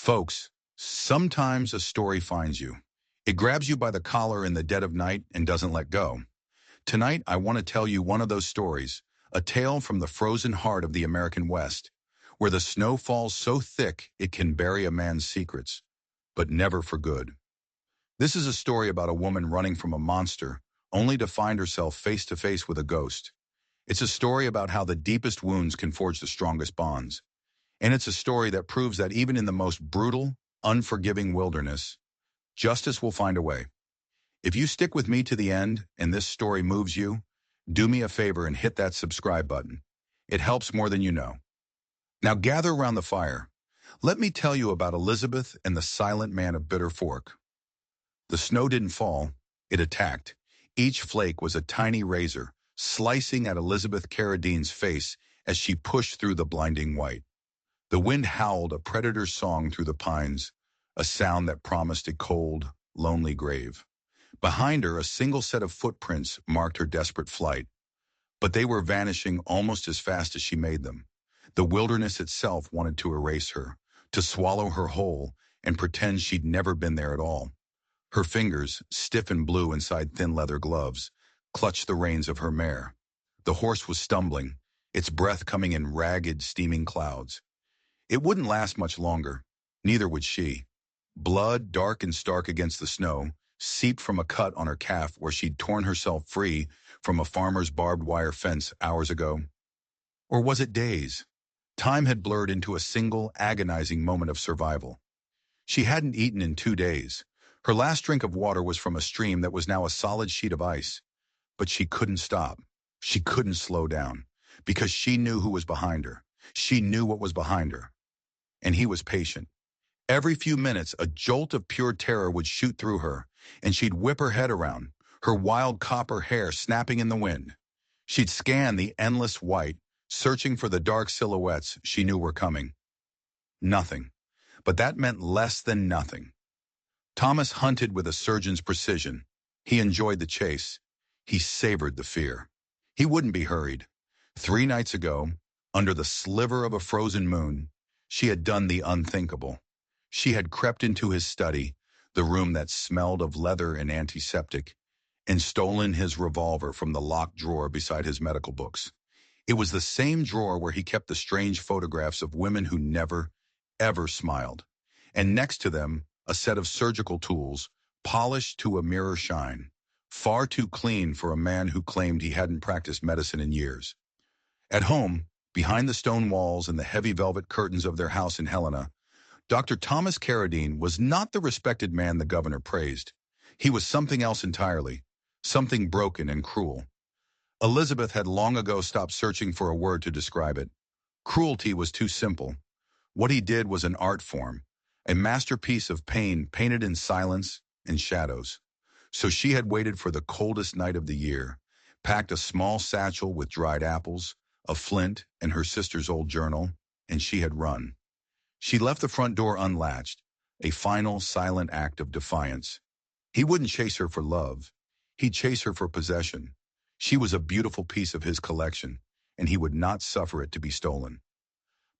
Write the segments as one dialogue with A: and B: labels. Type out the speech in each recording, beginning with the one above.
A: Folks, sometimes a story finds you. It grabs you by the collar in the dead of night and doesn't let go. Tonight, I want to tell you one of those stories, a tale from the frozen heart of the American West, where the snow falls so thick it can bury a man's secrets, but never for good. This is a story about a woman running from a monster, only to find herself face to face with a ghost. It's a story about how the deepest wounds can forge the strongest bonds. And it's a story that proves that even in the most brutal, unforgiving wilderness, justice will find a way. If you stick with me to the end and this story moves you, do me a favor and hit that subscribe button. It helps more than you know. Now gather around the fire. Let me tell you about Elizabeth and the silent man of Bitter Fork. The snow didn't fall, it attacked. Each flake was a tiny razor, slicing at Elizabeth Carradine's face as she pushed through the blinding white. The wind howled a predator's song through the pines, a sound that promised a cold, lonely grave. Behind her, a single set of footprints marked her desperate flight, but they were vanishing almost as fast as she made them. The wilderness itself wanted to erase her, to swallow her whole and pretend she'd never been there at all. Her fingers, stiff and blue inside thin leather gloves, clutched the reins of her mare. The horse was stumbling, its breath coming in ragged, steaming clouds. It wouldn't last much longer. Neither would she. Blood, dark and stark against the snow, seeped from a cut on her calf where she'd torn herself free from a farmer's barbed wire fence hours ago. Or was it days? Time had blurred into a single, agonizing moment of survival. She hadn't eaten in 2 days. Her last drink of water was from a stream that was now a solid sheet of ice. But she couldn't stop. She couldn't slow down. Because she knew who was behind her. She knew what was behind her. And he was patient. Every few minutes, a jolt of pure terror would shoot through her, and she'd whip her head around, her wild copper hair snapping in the wind. She'd scan the endless white, searching for the dark silhouettes she knew were coming. Nothing. But that meant less than nothing. Thomas hunted with a surgeon's precision. He enjoyed the chase. He savored the fear. He wouldn't be hurried. 3 nights ago, under the sliver of a frozen moon, she had done the unthinkable. She had crept into his study, the room that smelled of leather and antiseptic, and stolen his revolver from the locked drawer beside his medical books. It was the same drawer where he kept the strange photographs of women who never, ever smiled. And next to them, a set of surgical tools, polished to a mirror shine, far too clean for a man who claimed he hadn't practiced medicine in years. At home, behind the stone walls and the heavy velvet curtains of their house in Helena, Dr. Thomas Carradine was not the respected man the governor praised. He was something else entirely, something broken and cruel. Elizabeth had long ago stopped searching for a word to describe it. Cruelty was too simple. What he did was an art form, a masterpiece of pain painted in silence and shadows. So she had waited for the coldest night of the year, packed a small satchel with dried apples, a flint, and her sister's old journal, and she had run. She left the front door unlatched, a final, silent act of defiance. He wouldn't chase her for love. He'd chase her for possession. She was a beautiful piece of his collection, and he would not suffer it to be stolen.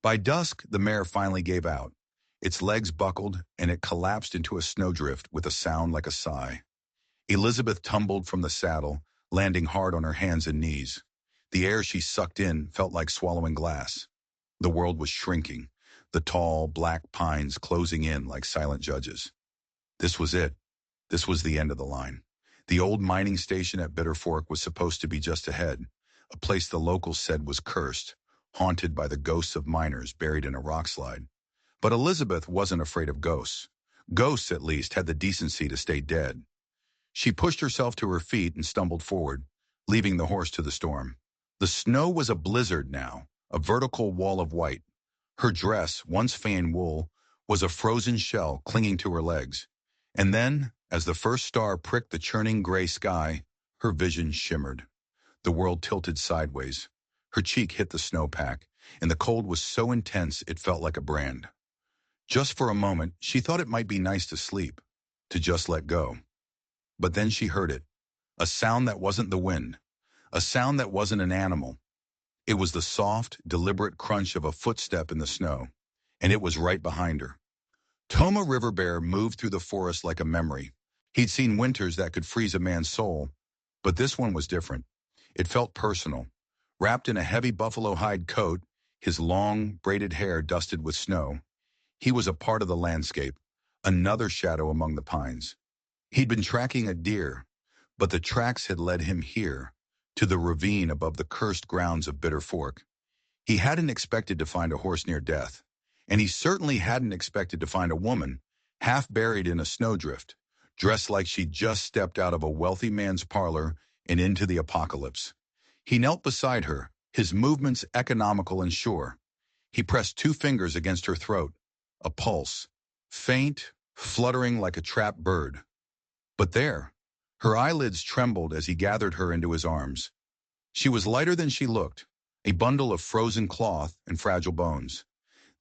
A: By dusk, the mare finally gave out. Its legs buckled, and it collapsed into a snowdrift with a sound like a sigh. Elizabeth tumbled from the saddle, landing hard on her hands and knees. The air she sucked in felt like swallowing glass. The world was shrinking, the tall, black pines closing in like silent judges. This was it. This was the end of the line. The old mining station at Bitter Fork was supposed to be just ahead, a place the locals said was cursed, haunted by the ghosts of miners buried in a rockslide. But Elizabeth wasn't afraid of ghosts. Ghosts, at least, had the decency to stay dead. She pushed herself to her feet and stumbled forward, leaving the horse to the storm. The snow was a blizzard now, a vertical wall of white. Her dress, once feigned wool, was a frozen shell clinging to her legs. And then, as the first star pricked the churning gray sky, her vision shimmered. The world tilted sideways. Her cheek hit the snowpack, and the cold was so intense it felt like a brand. Just for a moment, she thought it might be nice to sleep, to just let go. But then she heard it, a sound that wasn't the wind, a sound that wasn't an animal. It was the soft, deliberate crunch of a footstep in the snow, and it was right behind her. Toma River Bear moved through the forest like a memory. He'd seen winters that could freeze a man's soul, but this one was different. It felt personal. Wrapped in a heavy buffalo hide coat, his long, braided hair dusted with snow, he was a part of the landscape, another shadow among the pines. He'd been tracking a deer, but the tracks had led him here, to the ravine above the cursed grounds of Bitter Fork. He hadn't expected to find a horse near death, and he certainly hadn't expected to find a woman, half buried in a snowdrift, dressed like she'd just stepped out of a wealthy man's parlor and into the apocalypse. He knelt beside her, his movements economical and sure. He pressed two fingers against her throat, a pulse, faint, fluttering like a trapped bird. But there, her eyelids trembled as he gathered her into his arms. She was lighter than she looked, a bundle of frozen cloth and fragile bones.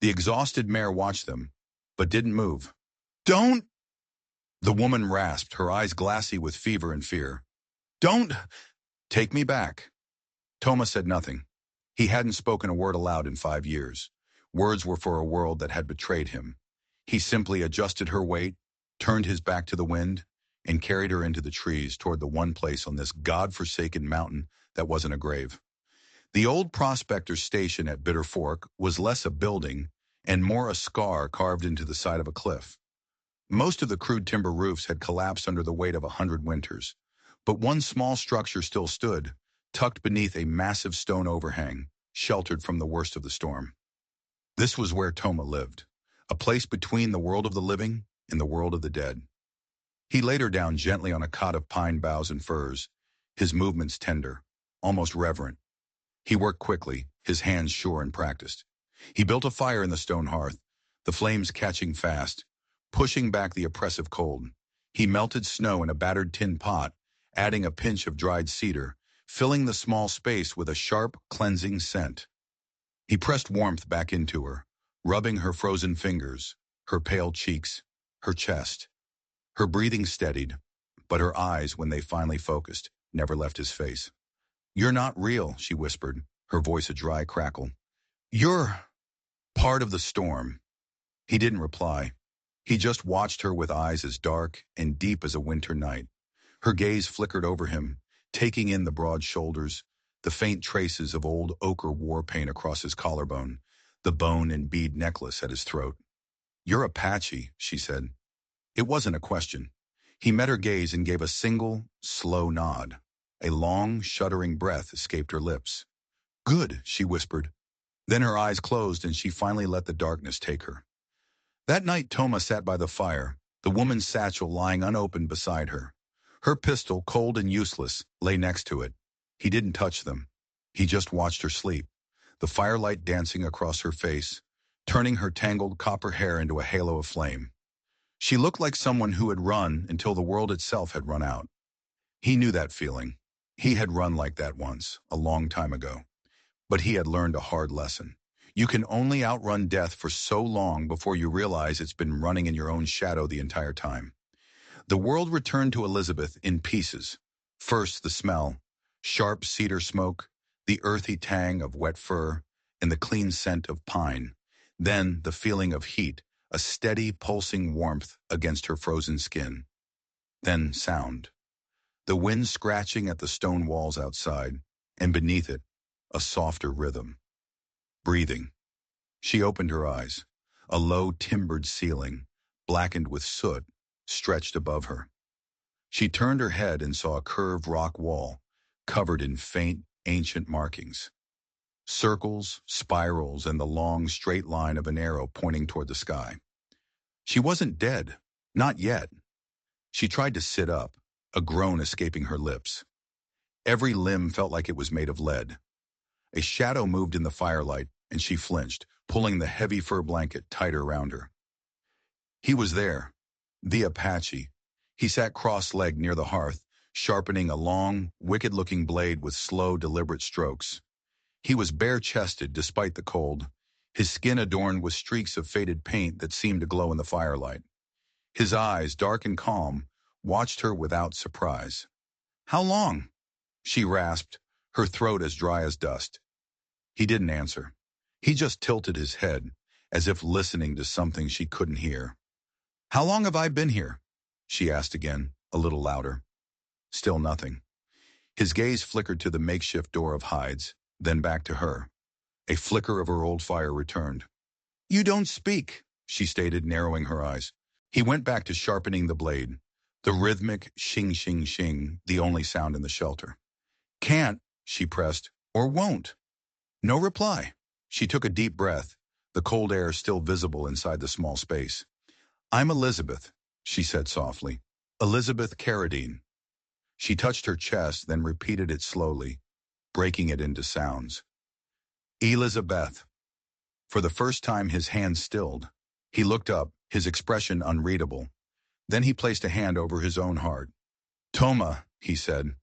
A: The exhausted mare watched them, but didn't move. "Don't!" The woman rasped, her eyes glassy with fever and fear. "Don't! Take me back." Toma said nothing. He hadn't spoken a word aloud in 5 years. Words were for a world that had betrayed him. He simply adjusted her weight, turned his back to the wind, and carried her into the trees toward the one place on this god-forsaken mountain that wasn't a grave. The old prospector's station at Bitter Fork was less a building and more a scar carved into the side of a cliff. Most of the crude timber roofs had collapsed under the weight of 100 winters, but one small structure still stood, tucked beneath a massive stone overhang, sheltered from the worst of the storm. This was where Toma lived, a place between the world of the living and the world of the dead. He laid her down gently on a cot of pine boughs and firs, his movements tender, almost reverent. He worked quickly, his hands sure and practiced. He built a fire in the stone hearth, the flames catching fast, pushing back the oppressive cold. He melted snow in a battered tin pot, adding a pinch of dried cedar, filling the small space with a sharp, cleansing scent. He pressed warmth back into her, rubbing her frozen fingers, her pale cheeks, her chest. Her breathing steadied, but her eyes, when they finally focused, never left his face. "You're not real," she whispered, her voice a dry crackle. "You're part of the storm." He didn't reply. He just watched her with eyes as dark and deep as a winter night. Her gaze flickered over him, taking in the broad shoulders, the faint traces of old ochre war paint across his collarbone, the bone and bead necklace at his throat. "You're Apache," she said. It wasn't a question. He met her gaze and gave a single, slow nod. A long, shuddering breath escaped her lips. "Good," she whispered. Then her eyes closed and she finally let the darkness take her. That night Toma sat by the fire, the woman's satchel lying unopened beside her. Her pistol, cold and useless, lay next to it. He didn't touch them. He just watched her sleep, the firelight dancing across her face, turning her tangled copper hair into a halo of flame. She looked like someone who had run until the world itself had run out. He knew that feeling. He had run like that once, a long time ago. But he had learned a hard lesson. You can only outrun death for so long before you realize it's been running in your own shadow the entire time. The world returned to Elizabeth in pieces. First, the smell, sharp cedar smoke, the earthy tang of wet fur, and the clean scent of pine. Then the feeling of heat, a steady, pulsing warmth against her frozen skin. Then sound. The wind scratching at the stone walls outside, and beneath it, a softer rhythm. Breathing. She opened her eyes. A low, timbered ceiling, blackened with soot, stretched above her. She turned her head and saw a curved rock wall, covered in faint, ancient markings. Circles, spirals, and the long, straight line of an arrow pointing toward the sky. She wasn't dead. Not yet. She tried to sit up, a groan escaping her lips. Every limb felt like it was made of lead. A shadow moved in the firelight, and she flinched, pulling the heavy fur blanket tighter around her. He was there, the Apache. He sat cross-legged near the hearth, sharpening a long, wicked-looking blade with slow, deliberate strokes. He was bare-chested despite the cold, his skin adorned with streaks of faded paint that seemed to glow in the firelight. His eyes, dark and calm, watched her without surprise. "How long?" she rasped, her throat as dry as dust. He didn't answer. He just tilted his head, as if listening to something she couldn't hear. How long have I been here? She asked again, a little louder. Still nothing. His gaze flickered to the makeshift door of hides, then back to her. A flicker of her old fire returned. You don't speak, she stated, narrowing her eyes. He went back to sharpening the blade, the rhythmic shing shing shing, the only sound in the shelter. Can't, she pressed, or won't. No reply. She took a deep breath, the cold air still visible inside the small space. I'm Elizabeth, she said softly. Elizabeth Carradine. She touched her chest, then repeated it slowly, breaking it into sounds. Elizabeth. For the first time his hand stilled. He looked up, his expression unreadable. Then he placed a hand over his own heart. Toma, he said.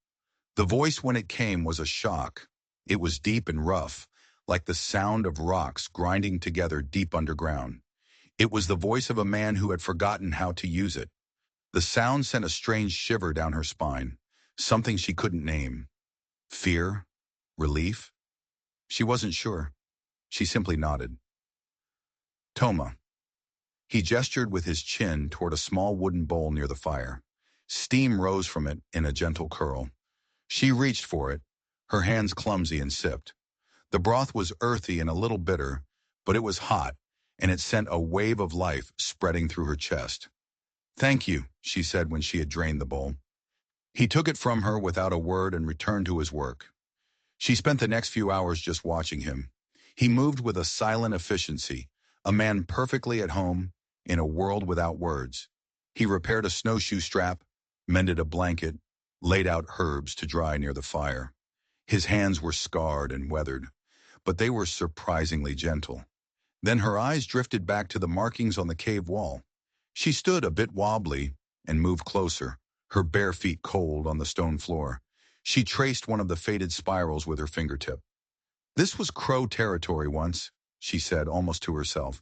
A: The voice when it came was a shock. It was deep and rough, like the sound of rocks grinding together deep underground. It was the voice of a man who had forgotten how to use it. The sound sent a strange shiver down her spine, something she couldn't name. Fear? Relief? She wasn't sure. She simply nodded. Toma. He gestured with his chin toward a small wooden bowl near the fire. Steam rose from it in a gentle curl. She reached for it, her hands clumsy, and sipped. The broth was earthy and a little bitter, but it was hot, and it sent a wave of life spreading through her chest. Thank you, she said when she had drained the bowl. He took it from her without a word and returned to his work. She spent the next few hours just watching him. He moved with a silent efficiency, a man perfectly at home in a world without words. He repaired a snowshoe strap, mended a blanket, laid out herbs to dry near the fire. His hands were scarred and weathered, but they were surprisingly gentle. Then her eyes drifted back to the markings on the cave wall. She stood a bit wobbly and moved closer, her bare feet cold on the stone floor. She traced one of the faded spirals with her fingertip. This was Crow territory once, she said almost to herself.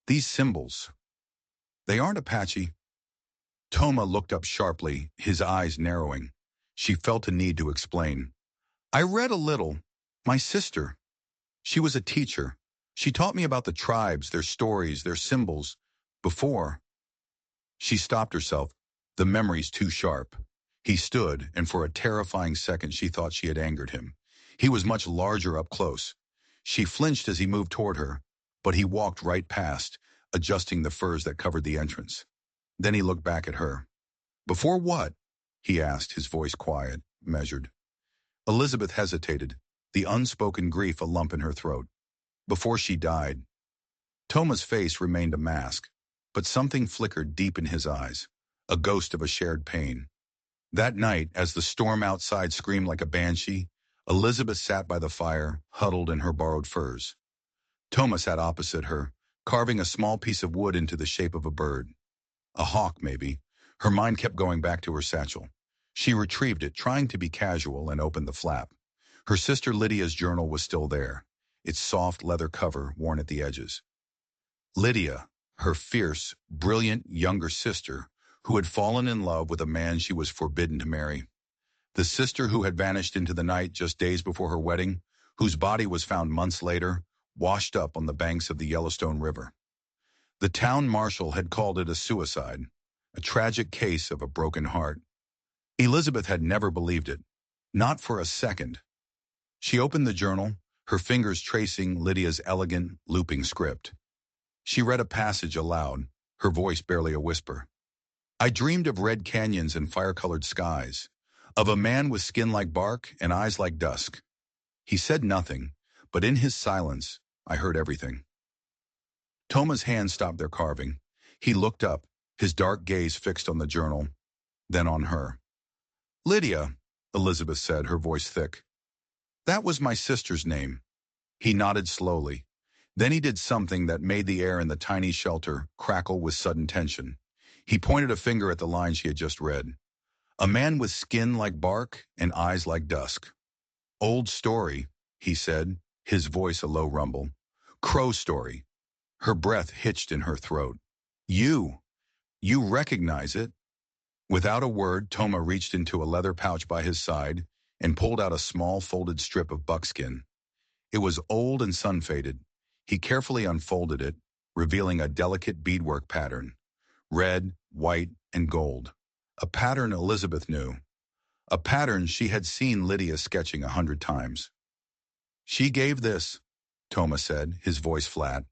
A: These symbols, they aren't Apache. Toma looked up sharply, his eyes narrowing. She felt a need to explain. I read a little. My sister. She was a teacher. She taught me about the tribes, their stories, their symbols. Before. She stopped herself, the memories too sharp. He stood, and for a terrifying second she thought she had angered him. He was much larger up close. She flinched as he moved toward her, but he walked right past, adjusting the furs that covered the entrance. Then he looked back at her. Before what? He asked, his voice quiet, measured. Elizabeth hesitated, the unspoken grief a lump in her throat. Before she died. Toma's face remained a mask, but something flickered deep in his eyes, a ghost of a shared pain. That night, as the storm outside screamed like a banshee, Elizabeth sat by the fire, huddled in her borrowed furs. Toma sat opposite her, carving a small piece of wood into the shape of a bird. A hawk, maybe. Her mind kept going back to her satchel. She retrieved it, trying to be casual, and opened the flap. Her sister Lydia's journal was still there, its soft leather cover worn at the edges. Lydia, her fierce, brilliant younger sister, who had fallen in love with a man she was forbidden to marry. The sister who had vanished into the night just days before her wedding, whose body was found months later, washed up on the banks of the Yellowstone River. The town marshal had called it a suicide, a tragic case of a broken heart. Elizabeth had never believed it, not for a second. She opened the journal, her fingers tracing Lydia's elegant, looping script. She read a passage aloud, her voice barely a whisper. I dreamed of red canyons and fire-colored skies, of a man with skin like bark and eyes like dusk. He said nothing, but in his silence, I heard everything. Toma's hands stopped their carving. He looked up, his dark gaze fixed on the journal, then on her. Lydia, Elizabeth said, her voice thick. That was my sister's name. He nodded slowly. Then he did something that made the air in the tiny shelter crackle with sudden tension. He pointed a finger at the line she had just read. A man with skin like bark and eyes like dusk. Old story, he said, his voice a low rumble. Crow story. Her breath hitched in her throat. You recognize it? Without a word, Toma reached into a leather pouch by his side and pulled out a small folded strip of buckskin. It was old and sun-faded. He carefully unfolded it, revealing a delicate beadwork pattern. red, white, and gold. A pattern Elizabeth knew. A pattern she had seen Lydia sketching 100 times. She gave this, Thomas said, his voice flat.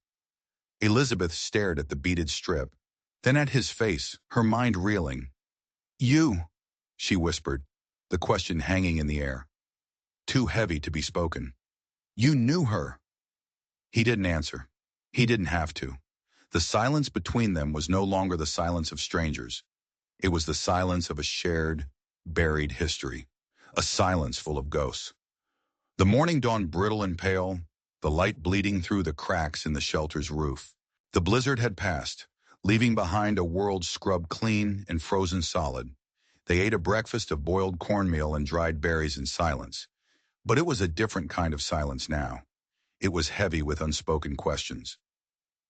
A: Elizabeth stared at the beaded strip, then at his face, her mind reeling. You, she whispered, the question hanging in the air, too heavy to be spoken. You knew her. He didn't answer. He didn't have to. The silence between them was no longer the silence of strangers. It was the silence of a shared, buried history, a silence full of ghosts. The morning dawned brittle and pale, the light bleeding through the cracks in the shelter's roof. The blizzard had passed, leaving behind a world scrubbed clean and frozen solid. They ate a breakfast of boiled cornmeal and dried berries in silence. But it was a different kind of silence now. It was heavy with unspoken questions.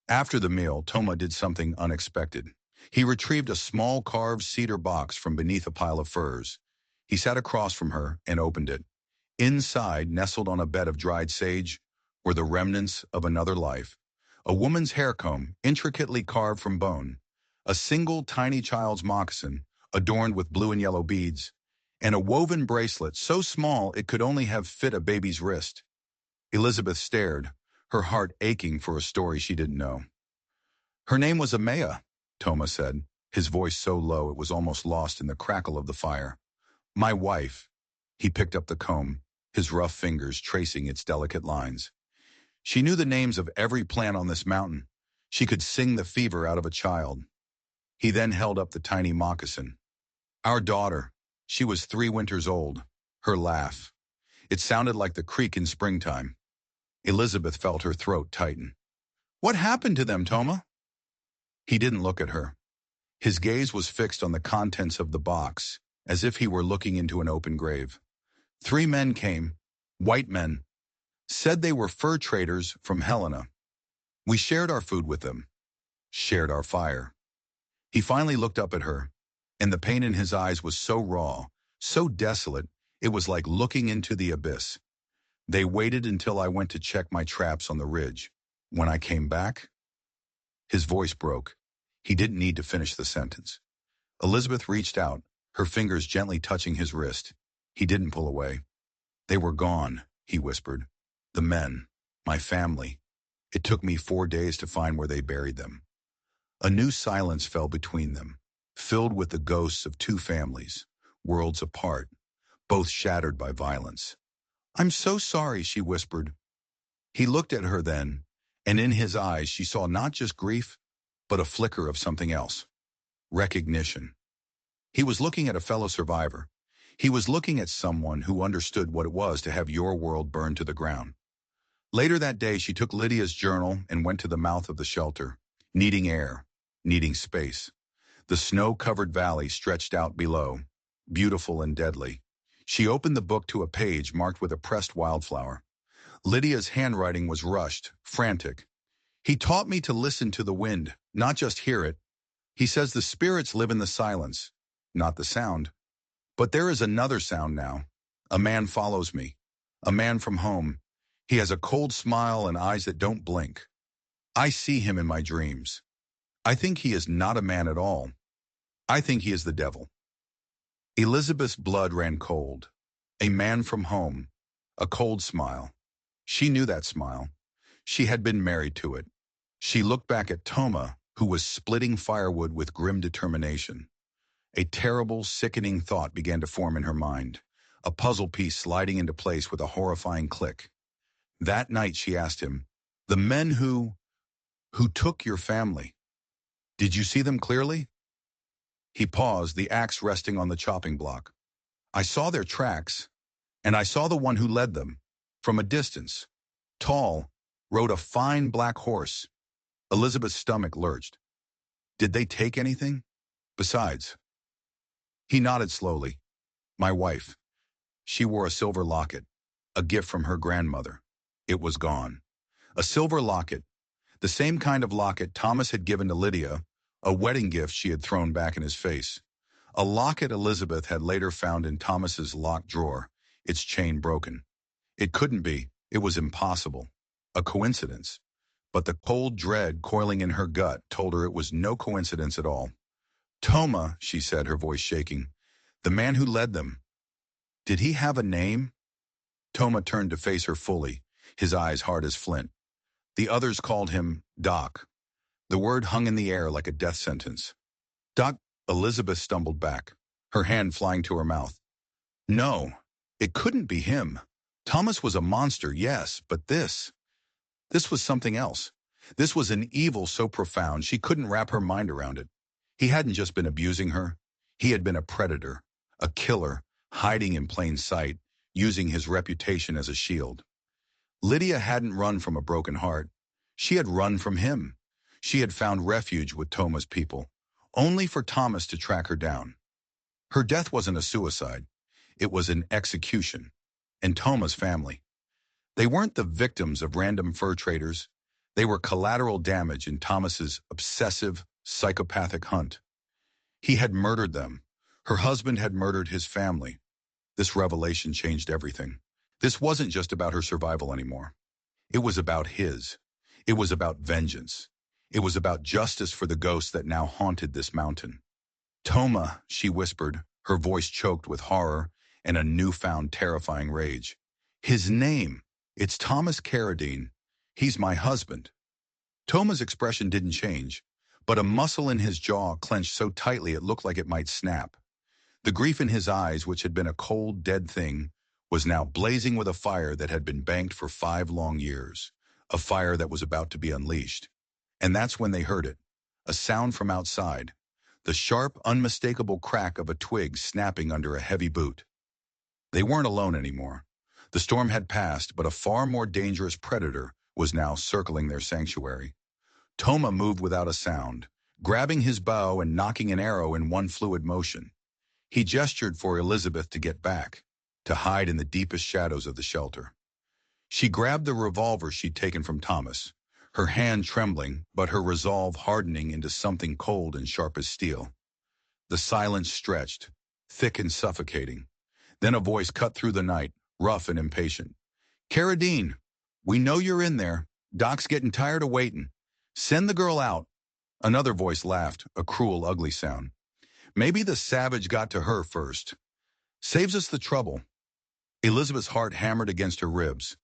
A: After the meal, Toma did something unexpected. He retrieved a small carved cedar box from beneath a pile of furs. He sat across from her and opened it. Inside, nestled on a bed of dried sage, were the remnants of another life. A woman's hair comb, intricately carved from bone. A single tiny child's moccasin, adorned with blue and yellow beads. And a woven bracelet so small it could only have fit a baby's wrist. Elizabeth stared, her heart aching for a story she didn't know. Her name was Amaya, Toma said, his voice so low it was almost lost in the crackle of the fire. My wife. He picked up the comb, his rough fingers tracing its delicate lines. She knew the names of every plant on this mountain. She could sing the fever out of a child. He then held up the tiny moccasin. Our daughter. She was 3 winters old. Her laugh. It sounded like the creek in springtime. Elizabeth felt her throat tighten. What happened to them, Toma? He didn't look at her. His gaze was fixed on the contents of the box, as if he were looking into an open grave. 3 men came, white men, said they were fur traders from Helena. We shared our food with them, shared our fire. He finally looked up at her, and the pain in his eyes was so raw, so desolate, it was like looking into the abyss. They waited until I went to check my traps on the ridge. When I came back, his voice broke. He didn't need to finish the sentence. Elizabeth reached out, her fingers gently touching his wrist. He didn't pull away. They were gone, he whispered. The men, my family. It took me 4 days to find where they buried them. A new silence fell between them, filled with the ghosts of 2 families, worlds apart, both shattered by violence. I'm so sorry, she whispered. He looked at her then, and in his eyes she saw not just grief, but a flicker of something else. Recognition. He was looking at a fellow survivor. He was looking at someone who understood what it was to have your world burned to the ground. Later that day, she took Lydia's journal and went to the mouth of the shelter, needing air, needing space. The snow-covered valley stretched out below, beautiful and deadly. She opened the book to a page marked with a pressed wildflower. Lydia's handwriting was rushed, frantic. He taught me to listen to the wind, not just hear it. He says the spirits live in the silence, not the sound. But there is another sound now. A man follows me. A man from home. He has a cold smile and eyes that don't blink. I see him in my dreams. I think he is not a man at all. I think he is the devil. Elizabeth's blood ran cold. A man from home. A cold smile. She knew that smile. She had been married to it. She looked back at Toma, who was splitting firewood with grim determination. A terrible, sickening thought began to form in her mind, a puzzle piece sliding into place with a horrifying click. That night she asked him, the men who took your family, did you see them clearly? He paused, the axe resting on the chopping block. I saw their tracks, and I saw the one who led them, from a distance. Tall, rode a fine black horse. Elizabeth's stomach lurched. Did they take anything? Besides. He nodded slowly. My wife. She wore a silver locket, a gift from her grandmother. It was gone. A silver locket, the same kind of locket Thomas had given to Lydia, a wedding gift she had thrown back in his face. A locket Elizabeth had later found in Thomas's locked drawer, its chain broken. It couldn't be. It was impossible. A coincidence. but the cold dread coiling in her gut told her it was no coincidence at all. Toma, she said, her voice shaking. The man who led them. Did he have a name? Toma turned to face her fully, his eyes hard as flint. The others called him Doc. The word hung in the air like a death sentence. Doc, Elizabeth stumbled back, her hand flying to her mouth. No, it couldn't be him. Thomas was a monster, yes, but this was something else. This was an evil so profound she couldn't wrap her mind around it. He hadn't just been abusing her. He had been a predator, a killer, hiding in plain sight, using his reputation as a shield. Lydia hadn't run from a broken heart. She had run from him. She had found refuge with Thoma's people, only for Thomas to track her down. Her death wasn't a suicide. It was an execution. And Thoma's family. They weren't the victims of random fur traders. They were collateral damage in Thomas's obsessive, psychopathic hunt. He had murdered them. Her husband had murdered his family. This revelation changed everything. This wasn't just about her survival anymore. It was about his. It was about vengeance. It was about justice for the ghosts that now haunted this mountain. Toma, she whispered, her voice choked with horror and a newfound terrifying rage. His name. It's Thomas Carradine. He's my husband. Toma's expression didn't change, but a muscle in his jaw clenched so tightly it looked like it might snap. The grief in his eyes, which had been a cold, dead thing, was now blazing with a fire that had been banked for 5 long years, a fire that was about to be unleashed. And that's when they heard it, a sound from outside, the sharp, unmistakable crack of a twig snapping under a heavy boot. They weren't alone anymore. The storm had passed, but a far more dangerous predator was now circling their sanctuary. Toma moved without a sound, grabbing his bow and knocking an arrow in one fluid motion. He gestured for Elizabeth to get back, to hide in the deepest shadows of the shelter. She grabbed the revolver she'd taken from Thomas, her hand trembling, but her resolve hardening into something cold and sharp as steel. The silence stretched, thick and suffocating. Then a voice cut through the night, rough and impatient. Carradine, we know you're in there. Doc's getting tired of waiting. Send the girl out. Another voice laughed, a cruel, ugly sound. Maybe the savage got to her first. Saves us the trouble. Elizabeth's heart hammered against her ribs.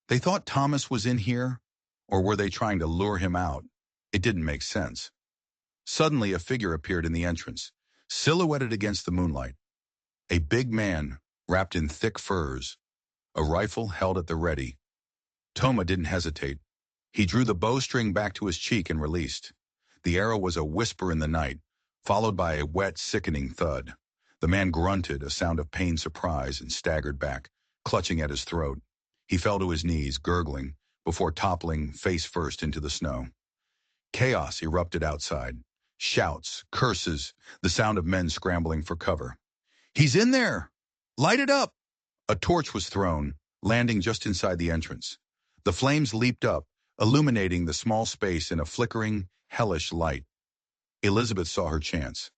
A: They thought Thomas was in here, or were they trying to lure him out? It didn't make sense. Suddenly a figure appeared in the entrance, silhouetted against the moonlight. A big man, wrapped in thick furs, a rifle held at the ready. Toma didn't hesitate. He drew the bowstring back to his cheek and released. The arrow was a whisper in the night, followed by a wet, sickening thud. The man grunted, a sound of pained surprise, and staggered back, clutching at his throat. He fell to his knees, gurgling, before toppling face first into the snow. Chaos erupted outside. Shouts, curses, the sound of men scrambling for cover. He's in there! Light it up! A torch was thrown, landing just inside the entrance. The flames leaped up, illuminating the small space in a flickering, hellish light. Elizabeth saw her chance.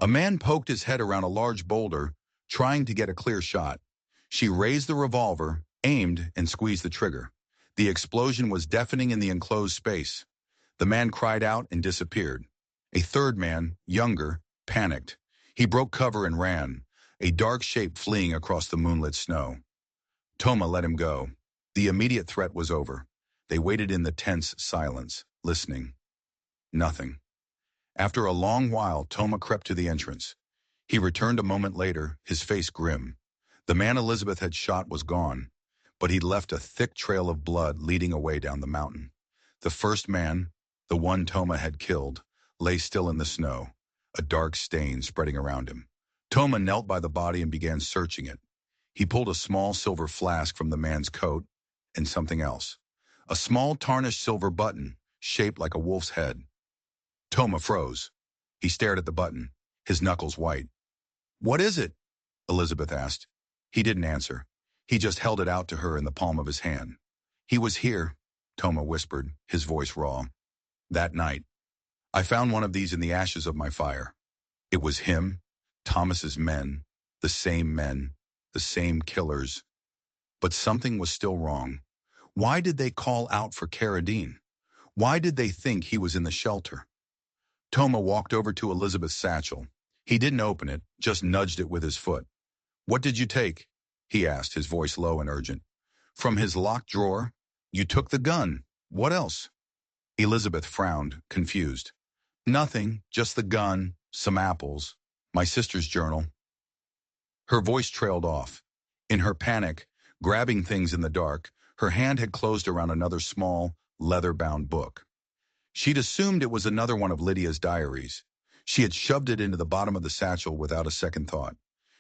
A: A man poked his head around a large boulder, trying to get a clear shot. She raised the revolver, aimed, and squeezed the trigger. The explosion was deafening in the enclosed space. The man cried out and disappeared. A third man, younger, panicked. He broke cover and ran, a dark shape fleeing across the moonlit snow. Toma let him go. The immediate threat was over. They waited in the tense silence, listening. Nothing. After a long while, Toma crept to the entrance. He returned a moment later, his face grim. The man Elizabeth had shot was gone, but he'd left a thick trail of blood leading away down the mountain. The first man, the one Toma had killed, lay still in the snow, a dark stain spreading around him. Toma knelt by the body and began searching it. He pulled a small silver flask from the man's coat and something else. A small tarnished silver button, shaped like a wolf's head. Toma froze. He stared at the button, his knuckles white. What is it? Elizabeth asked. He didn't answer. He just held it out to her in the palm of his hand. He was here, Toma whispered, his voice raw. That night. I found one of these in the ashes of my fire. It was him, Thomas's men, the same killers. But something was still wrong. Why did they call out for Carradine? Why did they think he was in the shelter? Toma walked over to Elizabeth's satchel. He didn't open it, just nudged it with his foot. "What did you take?" he asked, his voice low and urgent. "From his locked drawer? You took the gun. What else?" Elizabeth frowned, confused. "Nothing, just the gun, some apples, my sister's journal." Her voice trailed off. In her panic, grabbing things in the dark, her hand had closed around another small, leather-bound book. She'd assumed it was another one of Lydia's diaries. She had shoved it into the bottom of the satchel without a second thought.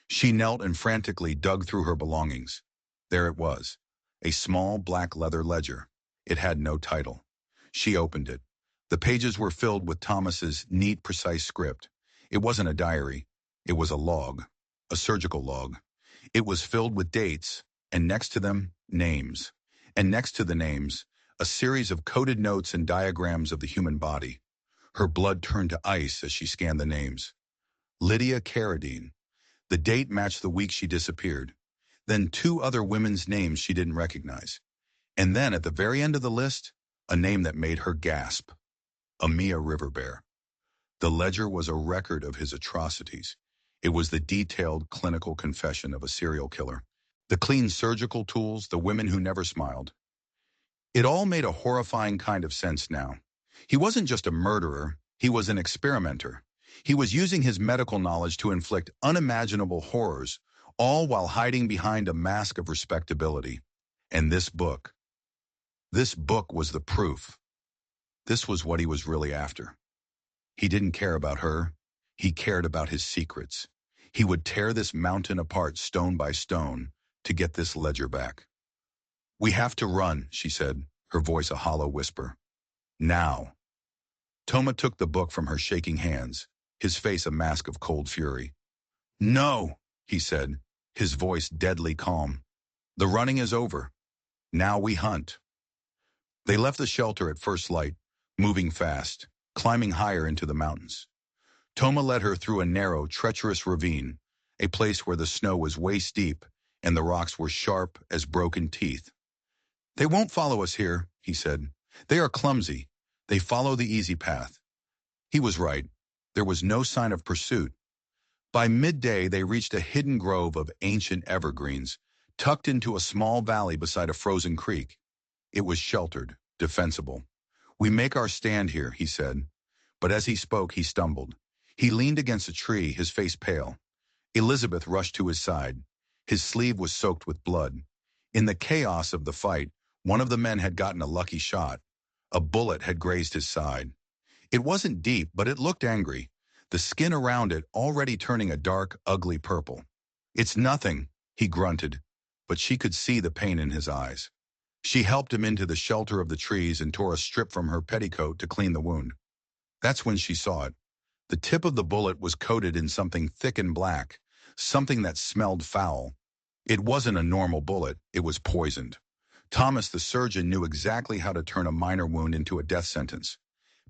A: She knelt and frantically dug through her belongings. There it was, a small black leather ledger. It had no title. She opened it. The pages were filled with Thomas's neat, precise script. It wasn't a diary. It was a log, a surgical log. It was filled with dates, and next to them, names. And next to the names, a series of coded notes and diagrams of the human body. Her blood turned to ice as she scanned the names. Lydia Carradine. The date matched the week she disappeared. Then two other women's names she didn't recognize. And then at the very end of the list, a name that made her gasp. Amia Riverbear. The ledger was a record of his atrocities. It was the detailed clinical confession of a serial killer. The clean surgical tools, the women who never smiled. It all made a horrifying kind of sense now. He wasn't just a murderer, he was an experimenter. He was using his medical knowledge to inflict unimaginable horrors, all while hiding behind a mask of respectability. And this book was the proof. This was what he was really after. He didn't care about her. He cared about his secrets. He would tear this mountain apart stone by stone to get this ledger back. "We have to run," she said, her voice a hollow whisper. "Now." Toma took the book from her shaking hands, his face a mask of cold fury. "No," he said, his voice deadly calm. "The running is over. Now we hunt." They left the shelter at first light, moving fast, climbing higher into the mountains. Toma led her through a narrow, treacherous ravine, a place where the snow was waist deep and the rocks were sharp as broken teeth. "They won't follow us here," he said. "They are clumsy. They follow the easy path." He was right. There was no sign of pursuit. By midday, they reached a hidden grove of ancient evergreens, tucked into a small valley beside a frozen creek. It was sheltered, defensible. "We make our stand here," he said. But as he spoke, he stumbled. He leaned against a tree, his face pale. Elizabeth rushed to his side. His sleeve was soaked with blood. In the chaos of the fight, one of the men had gotten a lucky shot. A bullet had grazed his side. It wasn't deep, but it looked angry, the skin around it already turning a dark, ugly purple. "It's nothing," he grunted, but she could see the pain in his eyes. She helped him into the shelter of the trees and tore a strip from her petticoat to clean the wound. That's when she saw it. The tip of the bullet was coated in something thick and black, something that smelled foul. It wasn't a normal bullet, it was poisoned. Thomas, the surgeon, knew exactly how to turn a minor wound into a death sentence.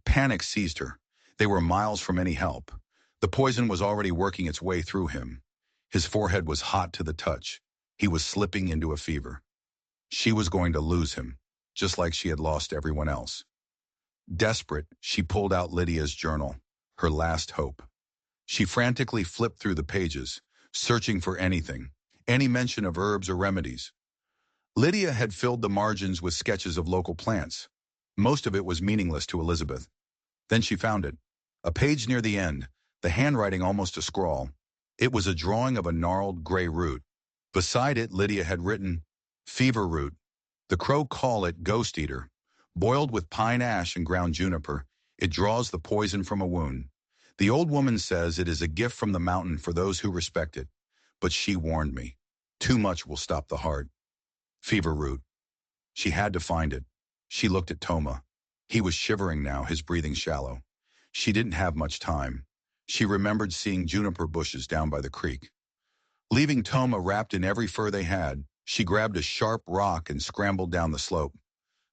A: Panic seized her. They were miles from any help. The poison was already working its way through him. His forehead was hot to the touch. He was slipping into a fever. She was going to lose him, just like she had lost everyone else. Desperate, she pulled out Lydia's journal, her last hope. She frantically flipped through the pages, searching for anything, any mention of herbs or remedies. Lydia had filled the margins with sketches of local plants. Most of it was meaningless to Elizabeth. Then she found it. A page near the end, the handwriting almost a scrawl. It was a drawing of a gnarled gray root. Beside it, Lydia had written, "Fever root. The Crow call it ghost eater. Boiled with pine ash and ground juniper, it draws the poison from a wound. The old woman says it is a gift from the mountain for those who respect it. But she warned me. Too much will stop the heart." Fever root. She had to find it. She looked at Toma. He was shivering now, his breathing shallow. She didn't have much time. She remembered seeing juniper bushes down by the creek. Leaving Toma wrapped in every fur they had, she grabbed a sharp rock and scrambled down the slope.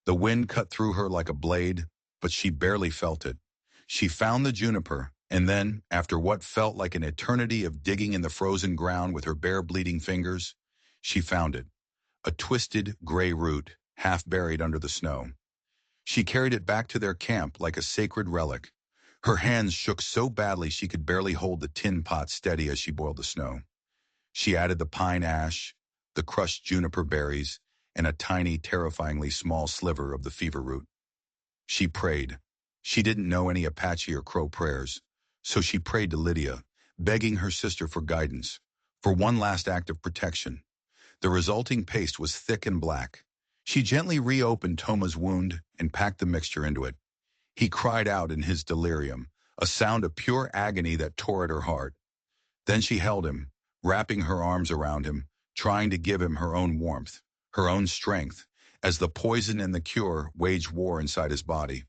A: The wind cut through her like a blade, but she barely felt it. She found the juniper, and then, after what felt like an eternity of digging in the frozen ground with her bare bleeding fingers, she found it. A twisted, gray root, half buried under the snow. She carried it back to their camp like a sacred relic. Her hands shook so badly she could barely hold the tin pot steady as she boiled the snow. She added the pine ash, the crushed juniper berries, and a tiny, terrifyingly small sliver of the fever root. She prayed. She didn't know any Apache or Crow prayers, so she prayed to Lydia, begging her sister for guidance, for one last act of protection. The resulting paste was thick and black. She gently reopened Toma's wound and packed the mixture into it. He cried out in his delirium, a sound of pure agony that tore at her heart. Then she held him, wrapping her arms around him, trying to give him her own warmth, her own strength, as the poison and the cure waged war inside his body.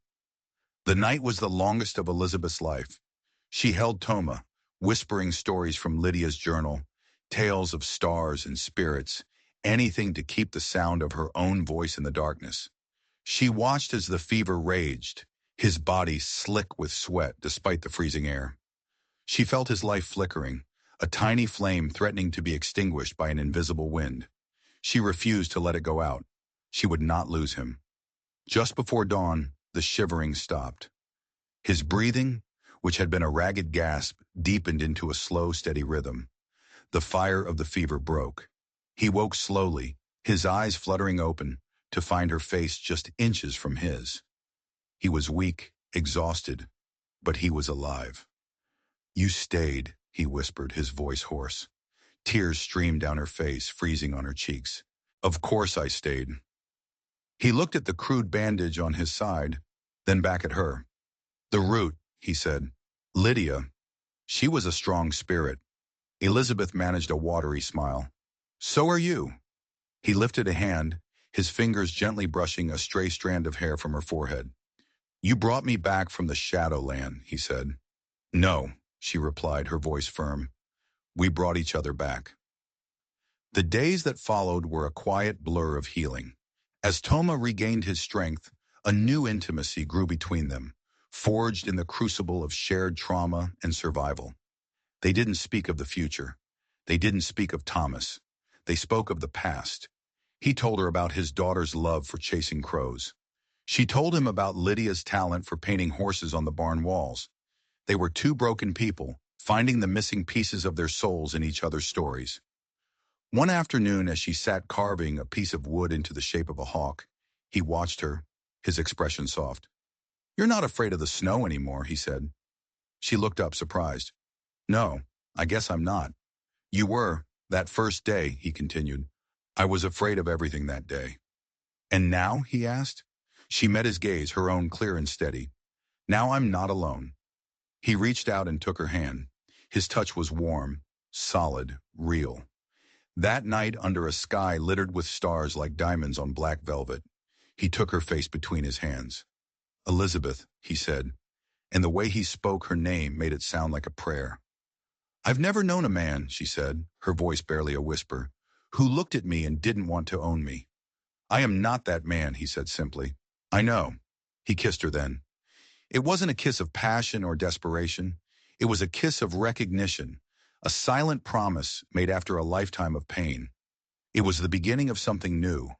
A: The night was the longest of Elizabeth's life. She held Toma, whispering stories from Lydia's journal, tales of stars and spirits, anything to keep the sound of her own voice in the darkness. She watched as the fever raged, his body slick with sweat despite the freezing air. She felt his life flickering, a tiny flame threatening to be extinguished by an invisible wind. She refused to let it go out. She would not lose him. Just before dawn, the shivering stopped. His breathing, which had been a ragged gasp, deepened into a slow, steady rhythm. The fire of the fever broke. He woke slowly, his eyes fluttering open, to find her face just inches from his. He was weak, exhausted, but he was alive. "You stayed," he whispered, his voice hoarse. Tears streamed down her face, freezing on her cheeks. "Of course I stayed." He looked at the crude bandage on his side, then back at her. "The root," he said. "Lydia. She was a strong spirit." Elizabeth managed a watery smile. "So are you." He lifted a hand, his fingers gently brushing a stray strand of hair from her forehead. "You brought me back from the Shadowland," he said. "No," she replied, her voice firm. "We brought each other back." The days that followed were a quiet blur of healing. As Toma regained his strength, a new intimacy grew between them, forged in the crucible of shared trauma and survival. They didn't speak of the future. They didn't speak of Thomas. They spoke of the past. He told her about his daughter's love for chasing crows. She told him about Lydia's talent for painting horses on the barn walls. They were two broken people, finding the missing pieces of their souls in each other's stories. One afternoon, as she sat carving a piece of wood into the shape of a hawk, he watched her, his expression soft. "You're not afraid of the snow anymore," he said. She looked up, surprised. "No, I guess I'm not." "You were, that first day," he continued. "I was afraid of everything that day." "And now?" he asked. She met his gaze, her own clear and steady. "Now I'm not alone." He reached out and took her hand. His touch was warm, solid, real. That night, under a sky littered with stars like diamonds on black velvet, he took her face between his hands. "Elizabeth," he said, and the way he spoke her name made it sound like a prayer. "I've never known a man," she said, her voice barely a whisper, "who looked at me and didn't want to own me." "I am not that man," he said simply. "I know." He kissed her then. It wasn't a kiss of passion or desperation. It was a kiss of recognition, a silent promise made after a lifetime of pain. It was the beginning of something new.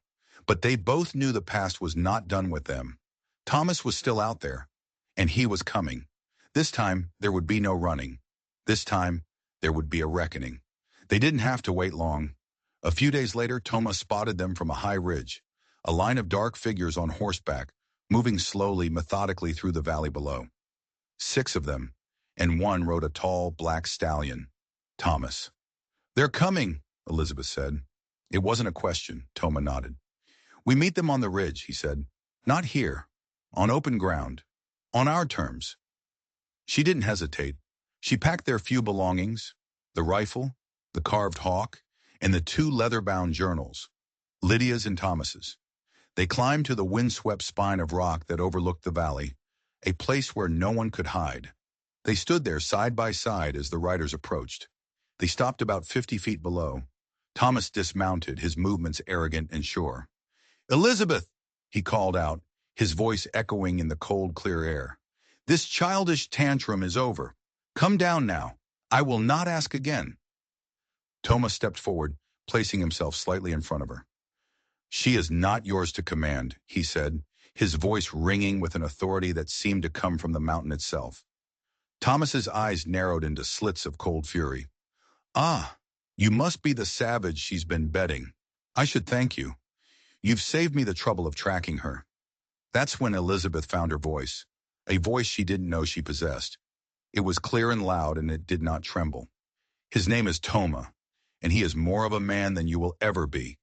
A: But they both knew the past was not done with them. Thomas was still out there, and he was coming. This time, there would be no running. This time, there would be a reckoning. They didn't have to wait long. A few days later, Thomas spotted them from a high ridge, a line of dark figures on horseback, moving slowly, methodically through the valley below. 6 of them, and one rode a tall, black stallion. Thomas. "They're coming," Elizabeth said. It wasn't a question, Toma nodded. "We meet them on the ridge," he said. "Not here. On open ground. On our terms." She didn't hesitate. She packed their few belongings, the rifle, the carved hawk, and the 2 leather-bound journals, Lydia's and Thomas's. They climbed to the windswept spine of rock that overlooked the valley, a place where no one could hide. They stood there side by side as the riders approached. They stopped about 50 feet below. Thomas dismounted, his movements arrogant and sure. "Elizabeth!" he called out, his voice echoing in the cold, clear air. "This childish tantrum is over. Come down now. I will not ask again." Thomas stepped forward, placing himself slightly in front of her. "She is not yours to command," he said, his voice ringing with an authority that seemed to come from the mountain itself. Thomas's eyes narrowed into slits of cold fury. "Ah, you must be the savage she's been bedding. I should thank you. You've saved me the trouble of tracking her." That's when Elizabeth found her voice, a voice she didn't know she possessed. It was clear and loud, and it did not tremble. "His name is Toma, and he is more of a man than you will ever be."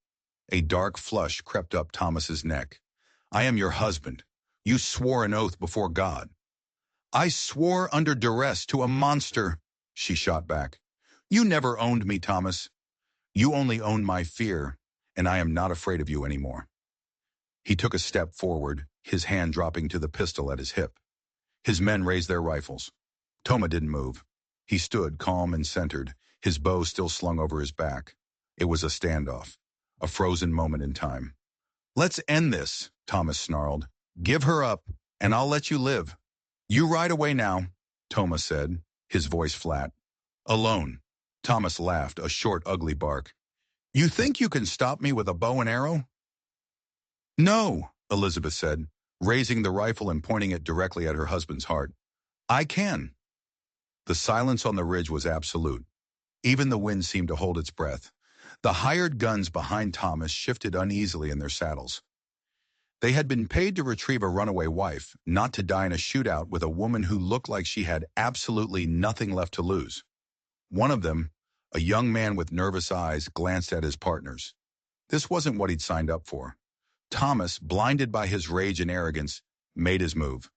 A: A dark flush crept up Thomas's neck. "I am your husband. You swore an oath before God." "I swore under duress to a monster," she shot back. "You never owned me, Thomas. You only owned my fear, and I am not afraid of you anymore." He took a step forward, his hand dropping to the pistol at his hip. His men raised their rifles. Toma didn't move. He stood calm and centered, his bow still slung over his back. It was a standoff, a frozen moment in time. "Let's end this," Thomas snarled. "Give her up, and I'll let you live." "You ride away now," Toma said, his voice flat. "Alone." Thomas laughed, a short, ugly bark. "You think you can stop me with a bow and arrow?" "No," Elizabeth said, raising the rifle and pointing it directly at her husband's heart. "I can." The silence on the ridge was absolute. Even the wind seemed to hold its breath. The hired guns behind Thomas shifted uneasily in their saddles. They had been paid to retrieve a runaway wife, not to die in a shootout with a woman who looked like she had absolutely nothing left to lose. One of them, a young man with nervous eyes, glanced at his partners. This wasn't what he'd signed up for. Thomas, blinded by his rage and arrogance, made his move.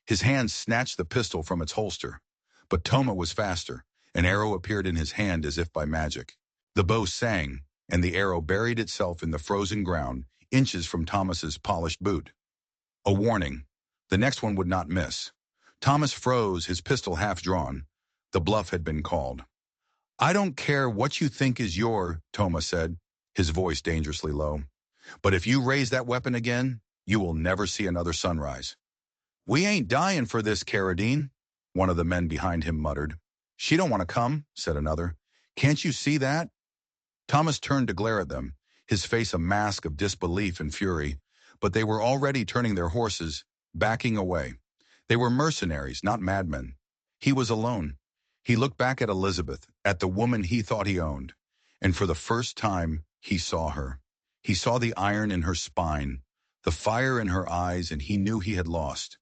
A: His hand snatched the pistol from its holster. But Toma was faster. An arrow appeared in his hand as if by magic. The bow sang, and the arrow buried itself in the frozen ground, inches from Thomas's polished boot. A warning. The next one would not miss. Thomas froze, his pistol half drawn. The bluff had been called. "I don't care what you think is Toma said, his voice dangerously low. "But if you raise that weapon again, you will never see another sunrise." "We ain't dying for this, Carradine," one of the men behind him muttered. "She don't want to come," said another. "Can't you see that?" Thomas turned to glare at them, his face a mask of disbelief and fury, but they were already turning their horses, backing away. They were mercenaries, not madmen. He was alone. He looked back at Elizabeth, at the woman he thought he owned, and for the first time, he saw her. He saw the iron in her spine, the fire in her eyes, and he knew he had lost.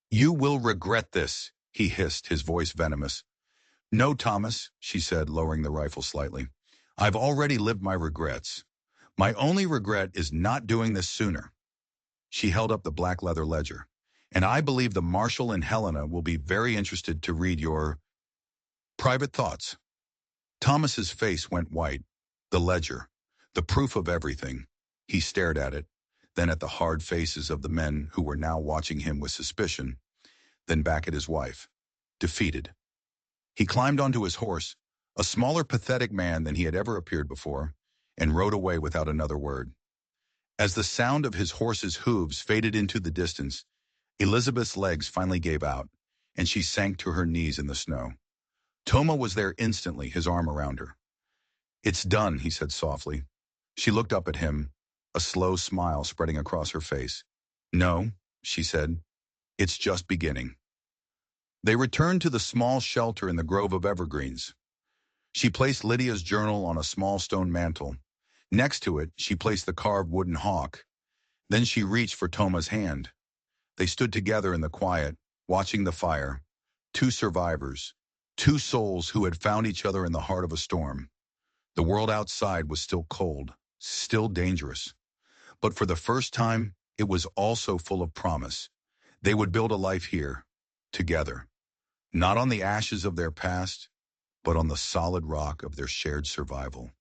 A: "You will regret this," he hissed, his voice venomous. "No, Thomas," she said, lowering the rifle slightly. "I've already lived my regrets. My only regret is not doing this sooner." She held up the black leather ledger. "And I believe the Marshal and Helena will be very interested to read your private thoughts." Thomas's face went white. The ledger, the proof of everything. He stared at it, then at the hard faces of the men who were now watching him with suspicion, then back at his wife, defeated. He climbed onto his horse, a smaller, pathetic man than he had ever appeared before, and rode away without another word. As the sound of his horse's hooves faded into the distance, Elizabeth's legs finally gave out, and she sank to her knees in the snow. Toma was there instantly, his arm around her. "It's done," he said softly. She looked up at him, a slow smile spreading across her face. "No," she said, "it's just beginning." They returned to the small shelter in the grove of evergreens. She placed Lydia's journal on a small stone mantel. Next to it, she placed the carved wooden hawk. Then she reached for Toma's hand. They stood together in the quiet, watching the fire. Two survivors, two souls who had found each other in the heart of a storm. The world outside was still cold, still dangerous. But for the first time, it was also full of promise. They would build a life here, together. Not on the ashes of their past, but on the solid rock of their shared survival.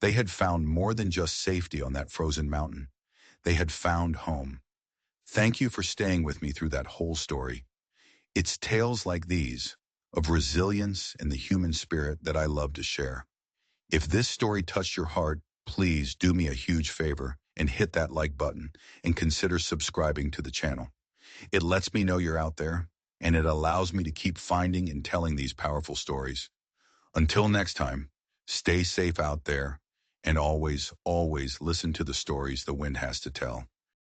A: They had found more than just safety on that frozen mountain. They had found home. Thank you for staying with me through that whole story. It's tales like these, of resilience and the human spirit, that I love to share. If this story touched your heart, please do me a huge favor and hit that like button and consider subscribing to the channel. It lets me know you're out there, and it allows me to keep finding and telling these powerful stories. Until next time, stay safe out there, and always, always listen to the stories the wind has to tell.